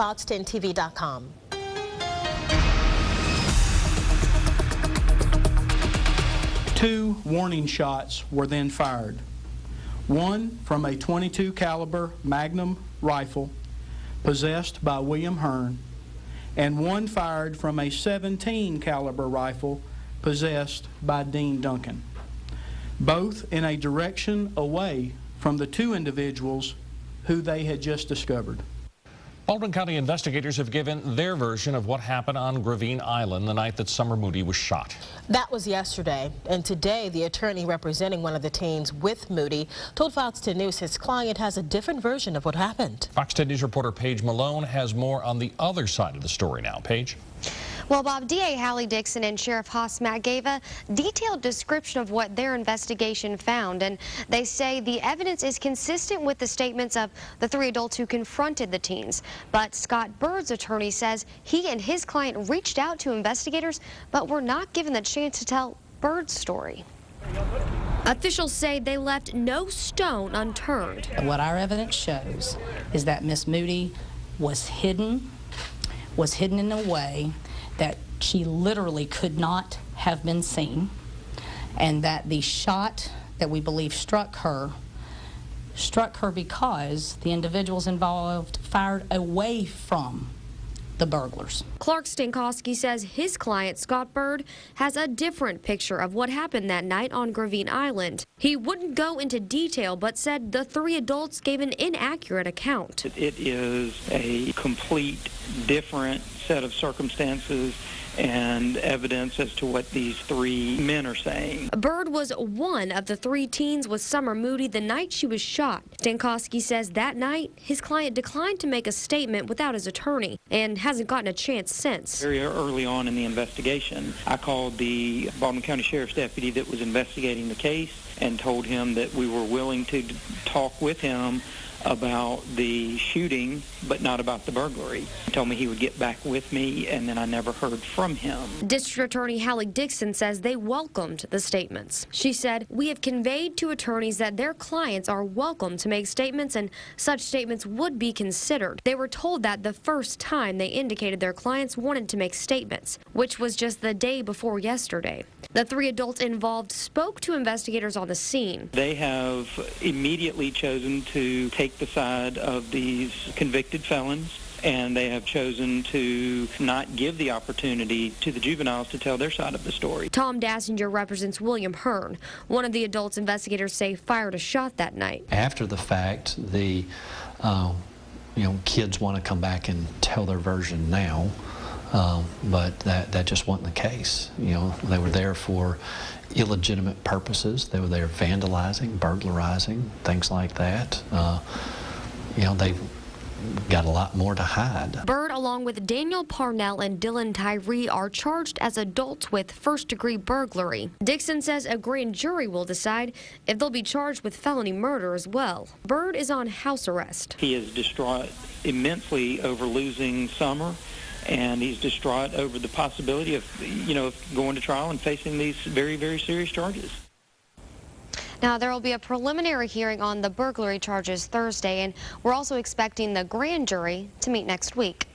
Fox10TV.com. Two warning shots were then fired. One from a .22 caliber Magnum rifle possessed by William Hearn, and one fired from a .17 caliber rifle possessed by Dean Duncan, both in a direction away from the two individuals who they had just discovered. Baldwin County investigators have given their version of what happened on Gravine Island the night that Summer Moody was shot. That was yesterday, and today the attorney representing one of the teens with Moody told Fox 10 News his client has a different version of what happened. Fox 10 News reporter Paige Malone has more on the other side of the story now. Paige? Well, Bob, DA Hallie Dixon and Sheriff Haas Matt gave a detailed description of what their investigation found, and they say the evidence is consistent with the statements of the three adults who confronted the teens. But Scott Bird's attorney says he and his client reached out to investigators, but were not given the chance to tell Bird's story. Officials say they left no stone unturned. What our evidence shows is that Miss Moody was hidden in a way that she literally could not have been seen, and that the shot that we believe struck her because the individuals involved fired away from the burglars. Clark Stankowski says his client, Scott Bird, has a different picture of what happened that night on Gravine Island. He wouldn't go into detail, but said the three adults gave an inaccurate account. It is a complete different set of circumstances and evidence as to what these three men are saying. Bird was one of the three teens with Summer Moody the night she was shot. Stankowski says that night his client declined to make a statement without his attorney and hasn't gotten a chance since. Very early on in the investigation, I called the Baldwin County Sheriff's deputy that was investigating the case and told him that we were willing to talk with him about the shooting, but not about the burglary. He told me he would get back with me, and then I never heard from him. District Attorney Hallie Dixon says they welcomed the statements. She said, "We have conveyed to attorneys that their clients are welcome to make statements, and such statements would be considered. They were told that the first time they indicated their clients wanted to make statements, which was just the day before yesterday." The three adults involved spoke to investigators on the scene. They have immediately chosen to take the side of these convicted felons, and they have chosen to not give the opportunity to the juveniles to tell their side of the story. Tom Dassinger represents William Hearn, one of the adults investigators say fired a shot that night. After the fact, the kids want to come back and tell their version now, but that just wasn't the case. They were there for illegitimate purposes. They were there vandalizing, burglarizing, things like that. They've got a lot more to hide. Bird, along with Daniel Parnell and Dylan Tyree, are charged as adults with first-degree burglary. Dixon says a grand jury will decide if they'll be charged with felony murder as well. Bird is on house arrest. He is distraught immensely over losing Summer, and he's distraught over the possibility of, going to trial and facing these very, very serious charges. Now, there will be a preliminary hearing on the burglary charges Thursday, and we're also expecting the grand jury to meet next week.